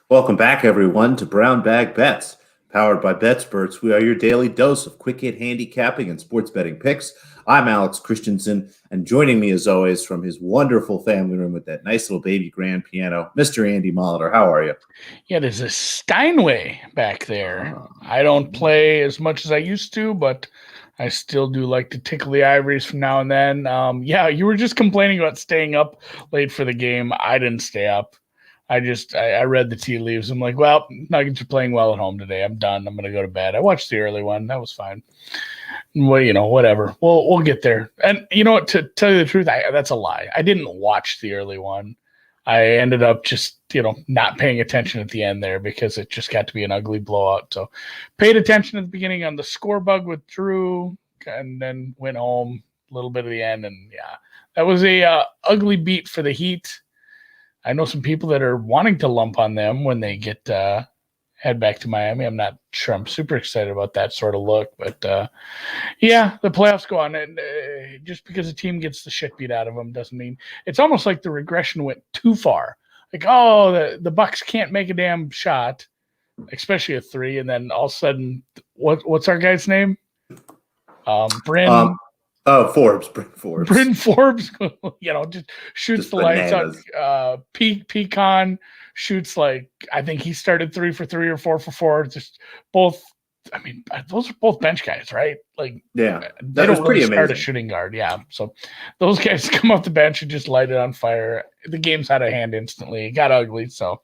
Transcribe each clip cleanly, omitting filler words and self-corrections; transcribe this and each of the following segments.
Welcome back, everyone, to Brown Bag Bets. Powered by BETSPERTS, we are your daily dose of quick hit handicapping and sports betting picks. I'm Alex Christenson, and joining me, as always, from his wonderful family room with that nice little baby grand piano, Mr. Andy Molitor. How are you? Yeah, there's a Steinway back there. I don't play as much as I used to, but I still do like to tickle the ivories from now and then. Yeah, you were just complaining about staying up late for the game. I didn't stay up. I read the tea leaves. I'm like, well, Nuggets are playing well at home today. I'm done. I'm gonna go to bed. I watched the early one. That was fine. Well, whatever. We'll get there. And you know what? To tell you the truth, that's a lie. I didn't watch the early one. I ended up just, not paying attention at the end there because it just got to be an ugly blowout. So paid attention at the beginning on the score bug with Drew and then went home a little bit of the end. And yeah, that was a ugly beat for the Heat. I know some people that are wanting to lump on them when they get head back to Miami. I'm not sure I'm super excited about that sort of look, but yeah, the playoffs go on, and just because a team gets the shit beat out of them doesn't mean it's almost like the regression went too far. Like, oh, the Bucks can't make a damn shot, especially a three, and then all of a sudden, what's our guy's name? Bryn. Forbes. Bryn Forbes, just shoots the lights out. Pecan shoots I think he started 3 for 3 or 4 for 4. Just both. I mean, those are both bench guys, right? Yeah, they don't really start a shooting guard. Yeah, so those guys come off the bench and just light it on fire. The game's out of hand instantly. It got ugly. So,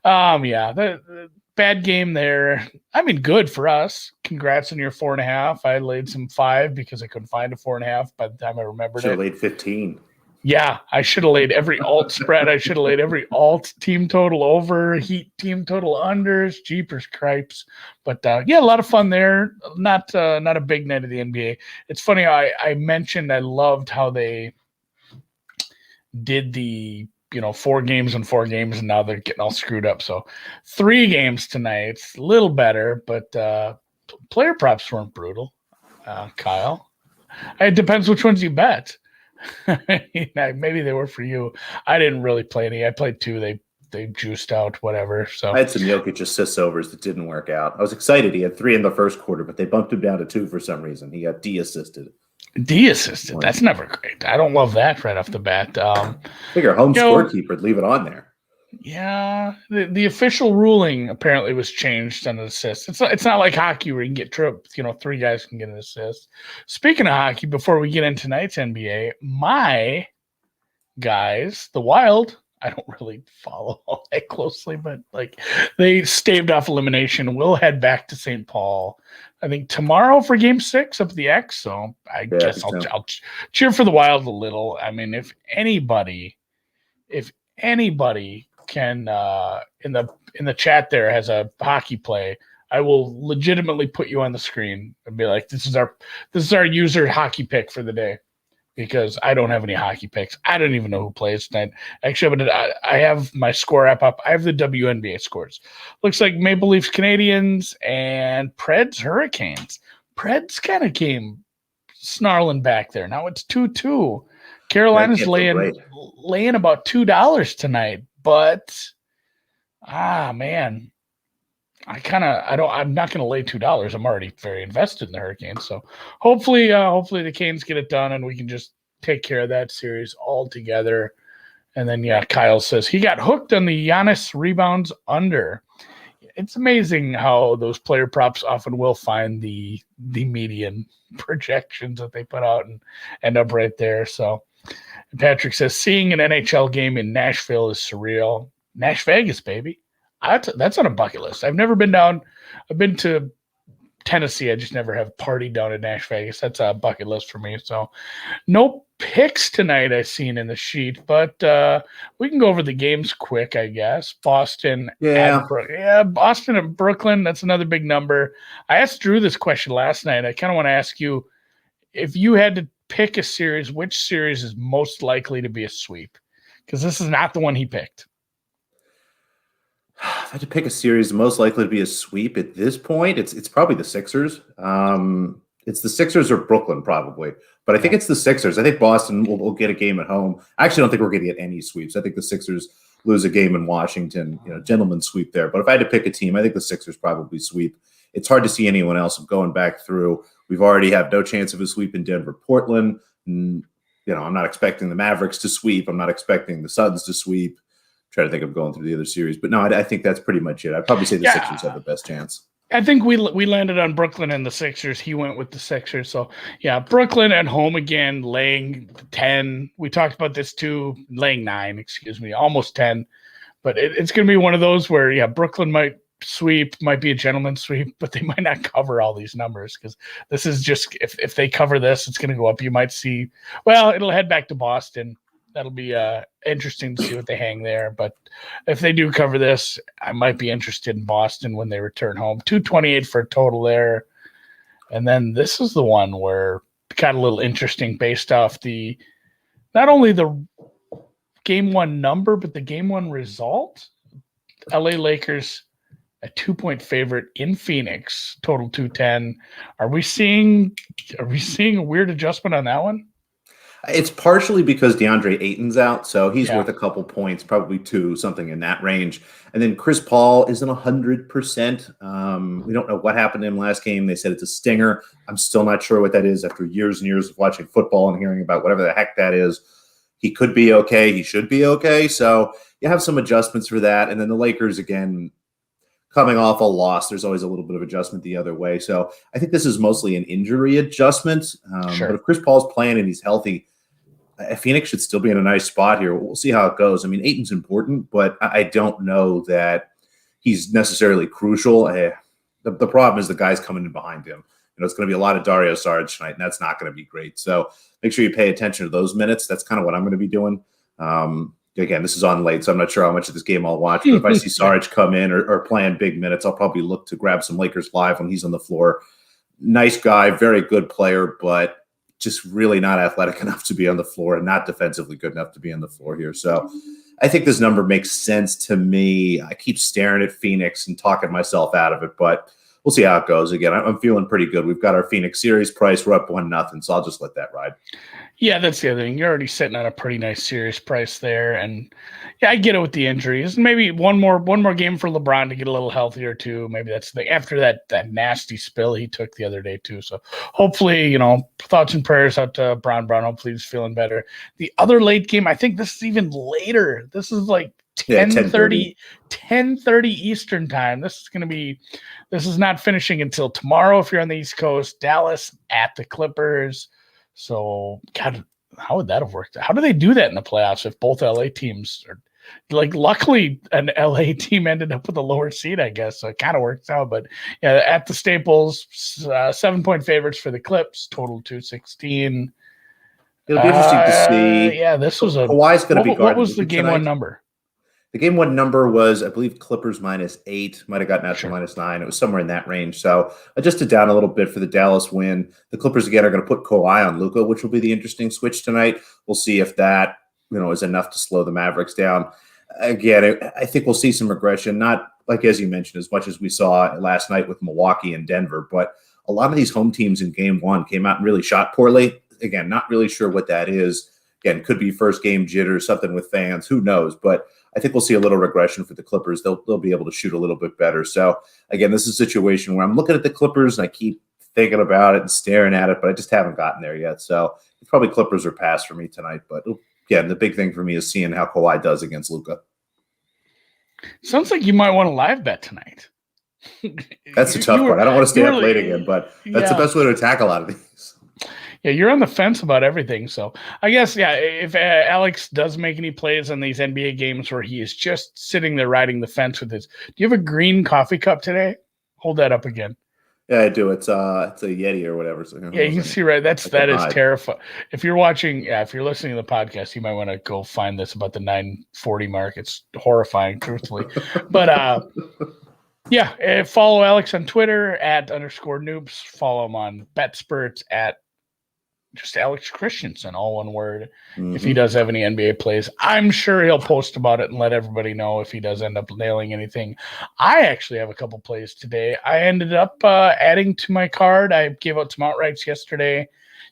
yeah, the bad game there. I mean, good for us. Congrats on your 4.5. I laid some 5 because I couldn't find a 4.5 by the time I remembered it. Should have laid 15. Yeah, I should have laid every alt spread. I should have laid every alt team total over, Heat team total unders, jeepers cripes. But yeah, a lot of fun there. Not a big night of the NBA. It's funny. I mentioned I loved how they did the 4 games and 4 games, and now they're getting all screwed up. So 3 games tonight. It's a little better, but player props weren't brutal. Kyle, it depends which ones you bet. Maybe they were for you. I didn't really play any. I played 2. They juiced out, whatever. So I had some Jokic assist overs that didn't work out. I was excited. He had 3 in the first quarter, but they bumped him down to 2 for some reason. He got de-assisted. De-assisted. That's never great. I don't love that right off the bat. Figure home scorekeeper would leave it on there. Yeah, the official ruling apparently was changed on the assist. It's not like hockey where you can get tripped. 3 guys can get an assist. Speaking of hockey, before we get into tonight's NBA, my guys, the Wild, I don't really follow all that closely, but they staved off elimination. We'll head back to St. Paul, I think tomorrow for Game 6 of the X. So I guess I'll cheer for the Wild a little. I mean, if anybody can in the chat there has a hockey play, I will legitimately put you on the screen and be like, this is our user hockey pick for the day, because I don't have any hockey picks. I don't even know who plays tonight. Actually, I have my score app up. I have the WNBA scores. Looks like Maple Leafs Canadiens and Preds Hurricanes. Preds kind of came snarling back there. Now it's 2-2. Carolina's laying about $2 tonight, but man, I'm not going to lay $2. I'm already very invested in the Hurricanes. So hopefully the Canes get it done and we can just take care of that series all together. And then, yeah, Kyle says he got hooked on the Giannis rebounds under. It's amazing how those player props often will find the median projections that they put out and end up right there. So Patrick says seeing an NHL game in Nashville is surreal. Nash Vegas, baby. That's on a bucket list. I've never been down. I've been to Tennessee. I just never have partied down in Nash Vegas. That's a bucket list for me. So no picks tonight I've seen in the sheet, but we can go over the games quick, I guess. Boston. Boston and Brooklyn. That's another big number. I asked Drew this question last night. I kind of want to ask you, if you had to pick a series, which series is most likely to be a sweep? Because this is not the one he picked. If I had to pick a series most likely to be a sweep at this point, it's probably the Sixers. It's the Sixers or Brooklyn probably, but I think it's the Sixers. I think Boston will get a game at home. I actually don't think we're going to get any sweeps. I think the Sixers lose a game in Washington, gentlemen sweep there. But if I had to pick a team, I think the Sixers probably sweep. It's hard to see anyone else. I'm going back through. We've already have no chance of a sweep in Denver, Portland. I'm not expecting the Mavericks to sweep. I'm not expecting the Suns to sweep. Try to think of going through the other series, but no, I think that's pretty much it. I'd probably say the Sixers have the best chance. I think we landed on Brooklyn and the Sixers. He went with the Sixers. So, yeah, Brooklyn at home again, laying 10. We talked about this too, laying 9, almost 10. But it's going to be one of those where, Brooklyn might sweep, might be a gentleman's sweep, but they might not cover all these numbers because this is just, if they cover this, it's going to go up. You might see, it'll head back to Boston. That'll be interesting to see what they hang there. But if they do cover this, I might be interested in Boston when they return home. 228 for a total there. And then this is the one where it got a little interesting based off not only the game 1 number, but the game 1 result. LA Lakers, a 2-point favorite in Phoenix, total 210. Are we seeing a weird adjustment on that one? It's partially because DeAndre Ayton's out, so he's worth a couple points, probably 2, something in that range. And then Chris Paul isn't 100%. We don't know what happened to him last game. They said it's a stinger. I'm still not sure what that is after years and years of watching football and hearing about whatever the heck that is. He could be okay. He should be okay. So you have some adjustments for that. And then the Lakers, again, coming off a loss, there's always a little bit of adjustment the other way. So I think this is mostly an injury adjustment. Sure. But if Chris Paul's playing and he's healthy, Phoenix should still be in a nice spot here. We'll see how it goes. I mean, Ayton's important, but I don't know that he's necessarily crucial. The problem is the guy's coming in behind him. It's going to be a lot of Dario Saric tonight, and that's not going to be great. So make sure you pay attention to those minutes. That's kind of what I'm going to be doing. Again, this is on late, so I'm not sure how much of this game I'll watch. But if I see Saric come in or playing big minutes, I'll probably look to grab some Lakers live when he's on the floor. Nice guy, very good player, but just really not athletic enough to be on the floor and not defensively good enough to be on the floor here. So I think this number makes sense to me. I keep staring at Phoenix and talking myself out of it, but we'll see how it goes. Again, I'm feeling pretty good. We've got our Phoenix series price. We're up 1-0, so I'll just let that ride. Yeah, that's the other thing. You're already sitting on a pretty nice series price there. And yeah, I get it with the injuries. Maybe one more game for LeBron to get a little healthier too. Maybe that's the after that nasty spill he took the other day too. So hopefully, thoughts and prayers out to Brown. Hopefully he's feeling better. The other late game, I think this is even later. This is like 10:30 Eastern time. This is not finishing until tomorrow if you're on the East Coast. Dallas at the Clippers. So, God, how would that have worked? How do they do that in the playoffs if both LA teams are luckily an LA team ended up with a lower seed, I guess. So it kind of works out. But yeah, at the Staples, 7-point favorites for the Clips, total 216. It'll be interesting to see. Yeah, this was Kawhi's going to be guarded. What was the game tonight? 1 number? The game 1 number was, I believe, Clippers -8. Might have gotten out to -9. It was somewhere in that range. So adjusted down a little bit for the Dallas win. The Clippers, again, are going to put Kawhi on Luka, which will be the interesting switch tonight. We'll see if that is enough to slow the Mavericks down. Again, I think we'll see some regression, not like, as you mentioned, as much as we saw last night with Milwaukee and Denver, but a lot of these home teams in game 1 came out and really shot poorly. Again, not really sure what that is. Again, could be first game jitters, something with fans, who knows, but I think we'll see a little regression for the Clippers. They'll be able to shoot a little bit better. So, again, this is a situation where I'm looking at the Clippers and I keep thinking about it and staring at it, but I just haven't gotten there yet. So it's probably Clippers or pass for me tonight. But, again, the big thing for me is seeing how Kawhi does against Luka. Sounds like you might want to live bet tonight. That's the tough part. I don't want to stay up late again, but that's the best way to attack a lot of these. Yeah, you're on the fence about everything. So I guess, if Alex does make any plays on these NBA games where he is just sitting there riding the fence with his – do you have a green coffee cup today? Hold that up again. Yeah, I do. It's a Yeti or whatever. So, yeah, you can see, right? That is terrifying. If you're watching – if you're listening to the podcast, you might want to go find this about the 9:40 mark. It's horrifying, truthfully. But follow Alex on Twitter @_noobs. Follow him on BETSPERTS just Alex Christenson, all one word. Mm-hmm. If he does have any NBA plays, I'm sure he'll post about it and let everybody know if he does end up nailing anything. I actually have a couple plays today. I ended up adding to my card. I gave out some outrights yesterday.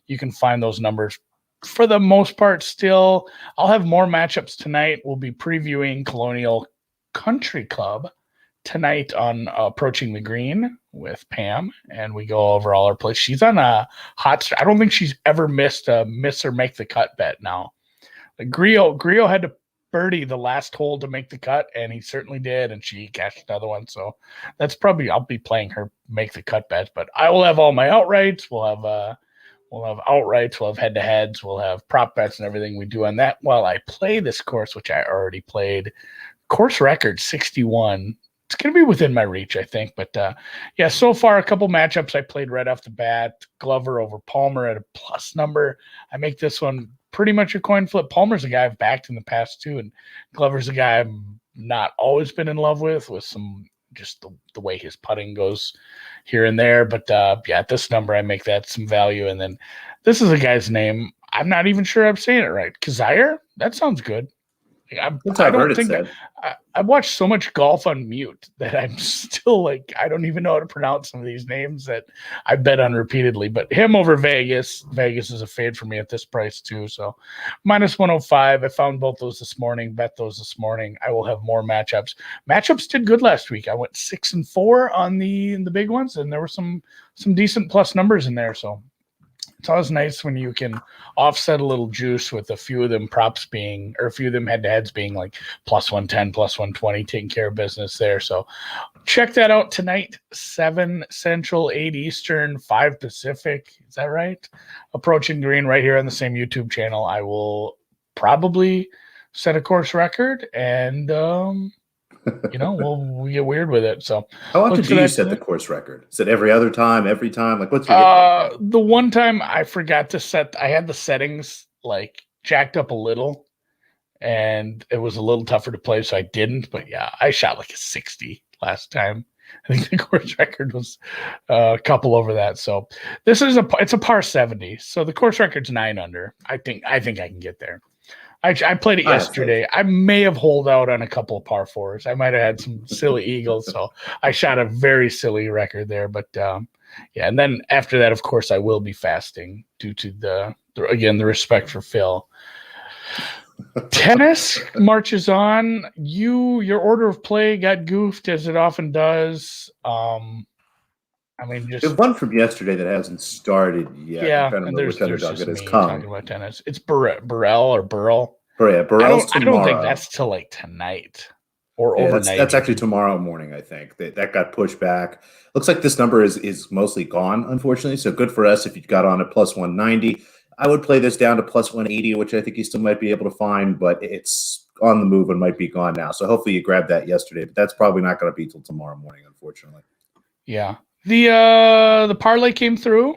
You can find those numbers for the most part, still, I'll have more matchups tonight. We'll be previewing Colonial Country Club tonight on Approaching the Green with Pam, and we go over all our plays. She's on a hot start. I don't think she's ever missed a miss or make the cut bet now. Like Griot had to birdie the last hole to make the cut, and he certainly did, and she cashed another one. So that's probably, I'll be playing her make the cut bets, but I will have all my outrights. We'll have outrights, we'll have head-to-heads, we'll have prop bets and everything we do on that while I play this course, which I already played. Course record 61. It's going to be within my reach, I think. But yeah, so far, a couple matchups I played right off the bat. Glover over Palmer at a plus number. I make this one pretty much a coin flip. Palmer's a guy I've backed in the past too, and Glover's a guy I've not always been in love with some just the way his putting goes here and there. But yeah, at this number, I make that some value. And then this is a guy's name. I'm not even sure I'm saying it right. Kazire? That sounds good. I've watched so much golf on mute that I'm still like, I don't even know how to pronounce some of these names that I bet on repeatedly. But him over Vegas. Vegas is a fade for me at this price too. So minus 105. I found both those this morning. Bet those this morning. I will have more matchups. Matchups did good last week. I went 6-4 on the big ones, and there were some decent plus numbers in there. So it's always nice when you can offset a little juice with a few of them props being, or a few of them head-to-heads being like plus 110, plus 120, taking care of business there. So check that out tonight, 7 Central, 8 Eastern, 5 Pacific. Is that right? Approaching Green right here on the same YouTube channel. I will probably set a course record, and we'll get weird with it. So how often do you set the course record? Is it every other time, every time? Like what's your the one time I forgot to set, I had the settings like jacked up a little, and it was a little tougher to play, so I didn't. But yeah, I shot like a 60 last time. I think the course record was a couple over that. So this is it's a par 70. So the course record's 9 under. I think I can get there. I played it yesterday. I may have holed out on a couple of par 4s. I might have had some silly eagles, so I shot a very silly record there. But yeah, and then after that, of course, I will be fasting due to the respect for Phil. Tennis marches on. Your order of play got goofed as it often does. I mean, just there's one from yesterday that hasn't started yet. Yeah, I'm trying to remember which underdog it has talking about tennis. It's Burrell or Burrell. Yeah, Burrell's tomorrow. I don't think that's till like tonight or overnight. That's actually tomorrow morning, I think. That got pushed back. Looks like this number is mostly gone, unfortunately. So good for us if you got on at plus 190. I would play this down to plus 180, which I think you still might be able to find, but it's on the move and might be gone now. So hopefully you grabbed that yesterday, but that's probably not going to be till tomorrow morning, unfortunately. Yeah. The parlay came through.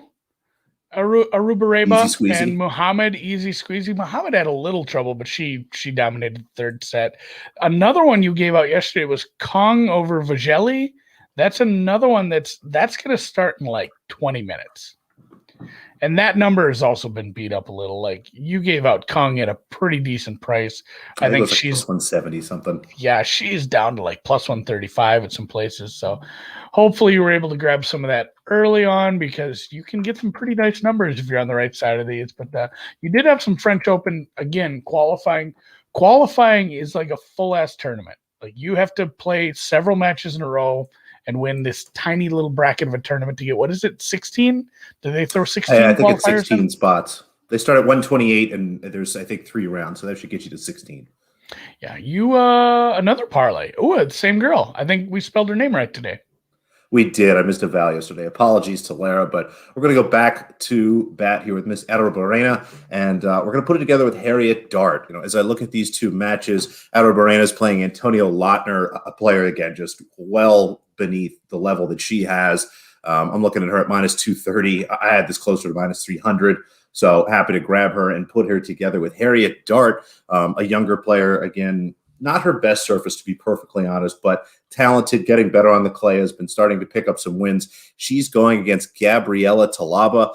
Aruba Reba and Muhammad easy squeezy. Muhammad had a little trouble, but she dominated the third set. Another one you gave out yesterday was Kong over Vajeli. That's another one that's going to start in like 20 minutes. And that number has also been beat up a little. Like you gave out Kong at a pretty decent price. I think she's plus 170 something. Yeah, she's down to like plus 135 at some places. So hopefully you were able to grab some of that early on, because you can get some pretty nice numbers if you're on the right side of these. But you did have some French Open, again, qualifying. Qualifying is like a full-ass tournament. Like you have to play several matches in a row and win this tiny little bracket of a tournament to get, what is it, 16? Do they throw 16 I think it's 16 spots. They start at 128, and there's, I think, 3 rounds, so that should get you to 16. Yeah, you another parlay. Oh, same girl. I think we spelled her name right today. We did. I missed a vowel yesterday. Apologies to Lara, but we're going to go back to bat here with Miss Arrobarena, and we're going to put it together with Harriet Dart. As I look at these two matches, Arrobarena is playing Antonio Lautner, a player, again, just well beneath the level that she has. I'm looking at her at minus 230. I had this closer to minus 300. So happy to grab her and put her together with Harriet Dart, a younger player, again, not her best surface, to be perfectly honest, but talented, getting better on the clay, has been starting to pick up some wins. She's going against Gabriela Talaba,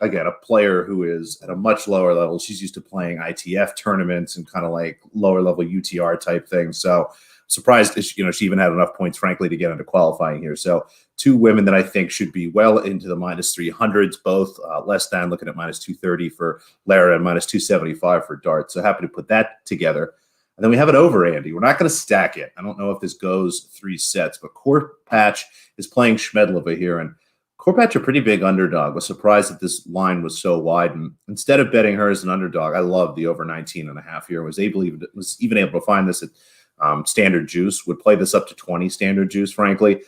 again, a player who is at a much lower level. She's used to playing ITF tournaments and kind of like lower level UTR type things. So surprised that she even had enough points, frankly, to get into qualifying here. So two women that I think should be well into the minus 300s, both less than, looking at minus 230 for Lara and minus 275 for Dart. So happy to put that together. And then we have it over, Andy. We're not going to stack it. I don't know if this goes 3 sets, but Korpatch is playing Schmedlova here. And Korpatch, a pretty big underdog. Was surprised that this line was so wide. And instead of betting her as an underdog, I love the over 19.5 here. Was even able to find this at standard juice. Would play this up to 20 standard juice, frankly.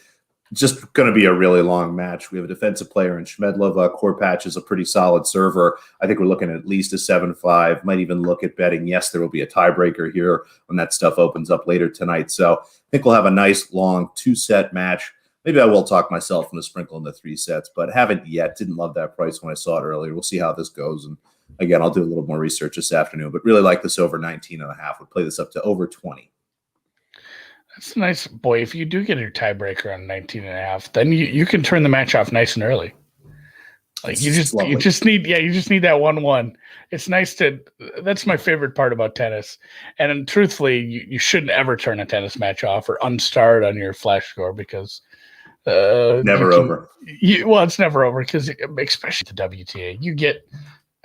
Just going to be a really long match. We have a defensive player in Schmedlova. Korpatch is a pretty solid server. I think we're looking at least a 7-5. Might even look at betting. Yes, there will be a tiebreaker here when that stuff opens up later tonight. So I think we'll have a nice long 2-set match. Maybe I will talk myself into sprinkle in the 3 sets, but haven't yet. Didn't love that price when I saw it earlier. We'll see how this goes. And again, I'll do a little more research this afternoon, but really like this over 19.5. Would play this up to over 20. That's nice, boy. If you do get your tiebreaker on 19.5, then you can turn the match off nice and early. Like you just need that 1-1. It's nice that's my favorite part about tennis. And truthfully, you shouldn't ever turn a tennis match off or unstart on your flash score because never over. It's never over because especially the WTA, you get.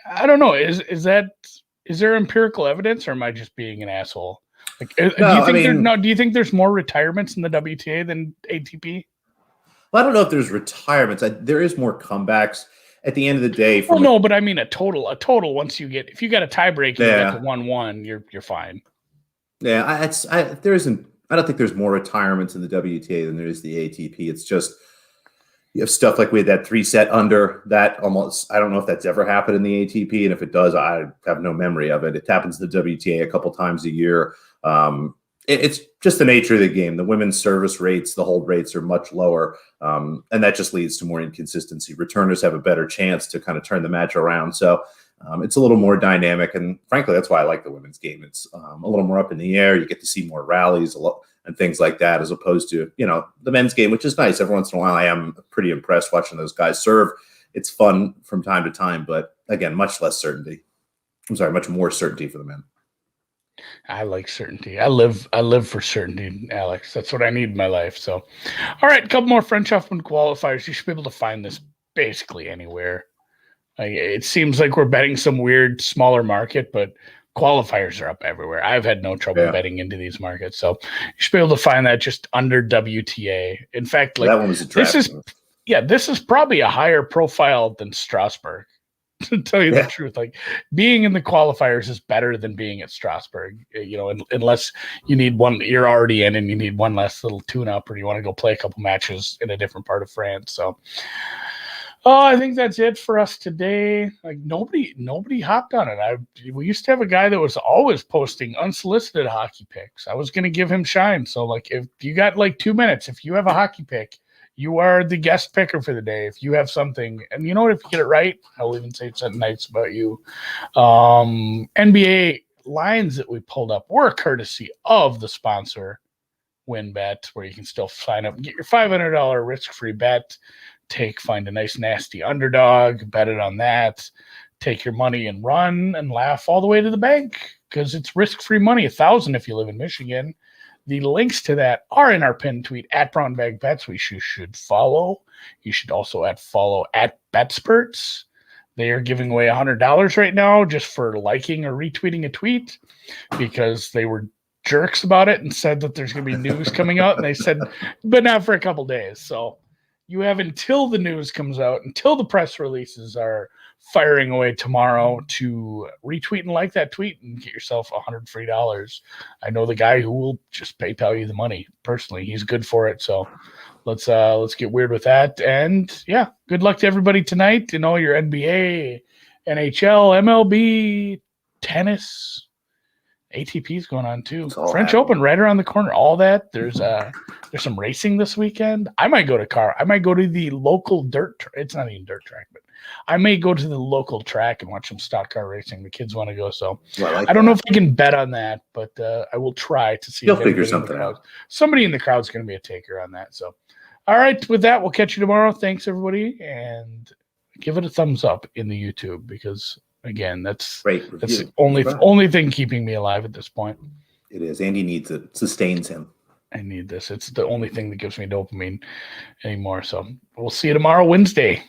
I don't know. Is there empirical evidence, or am I just being an asshole? Like, do you think there's more retirements in the WTA than ATP? Well, I don't know if there's retirements. There is more comebacks at the end of the day. But I mean a total. Once if you got a tiebreak, you get to 1-1, you're fine. Yeah, there isn't. I don't think there's more retirements in the WTA than there is the ATP. It's just you have stuff like we had that 3-set under that almost. I don't know if that's ever happened in the ATP, and if it does, I have no memory of it. It happens in the WTA a couple times a year. It's just the nature of the game. The women's service rates, the hold rates are much lower, and that just leads to more inconsistency. Returners have a better chance to kind of turn the match around. So it's a little more dynamic, and frankly, that's why I like the women's game. It's a little more up in the air. You get to see more rallies and things like that, as opposed to the men's game, which is nice. Every once in a while, I am pretty impressed watching those guys serve. It's fun from time to time, but again, much more certainty for the men. I like certainty. I live for certainty, Alex. That's what I need in my life. So, all right, a couple more French Open qualifiers. You should be able to find this basically anywhere. It seems like we're betting some weird smaller market, but qualifiers are up everywhere. I've had no trouble betting into these markets, so you should be able to find that just under WTA. In fact, like that one was a draft this is probably a higher profile than Strasbourg. To tell you the truth, like being in the qualifiers is better than being at Strasbourg, unless you need one, you're already in and you need one last little tune up, or you want to go play a couple matches in a different part of France. So, I think that's it for us today. Like nobody hopped on it. We used to have a guy that was always posting unsolicited hockey picks. I was going to give him shine. So like, if you got like 2 minutes, if you have a hockey pick, you are the guest picker for the day. If you have something, and you know what, if you get it right, I'll even say something nice about you. NBA lines that we pulled up were courtesy of the sponsor, WinBet, where you can still sign up and get your $500 risk-free bet. Find a nice nasty underdog, bet it on that, take your money and run and laugh all the way to the bank because it's risk-free money. $1,000 if you live in Michigan. The links to that are in our pinned tweet at BrownBagBets. You should follow. You should also follow at BETSPERTS. They are giving away $100 right now just for liking or retweeting a tweet because they were jerks about it and said that there's going to be news coming out. And they said, but not for a couple days. So you have until the news comes out, until the press releases are firing away tomorrow to retweet and like that tweet and get yourself $100 free. I know the guy who will just PayPal you the money personally. He's good for it. So let's get weird with that. And yeah, good luck to everybody tonight in all your NBA, NHL, MLB, tennis, ATP's going on too. French Open right around the corner. All that. There's there's some racing this weekend. I might go to the local it's not even dirt track, but I may go to the local track and watch some stock car racing. The kids want to go, so I don't know if I can bet on that, but I will try to see. You'll figure something out. Somebody in the crowd's going to be a taker on that. So, all right, with that, we'll catch you tomorrow. Thanks, everybody, and give it a thumbs up in the YouTube because, again, that's the only thing keeping me alive at this point. It is. Andy needs it. Sustains him. I need this. It's the only thing that gives me dopamine anymore. So we'll see you tomorrow, Wednesday.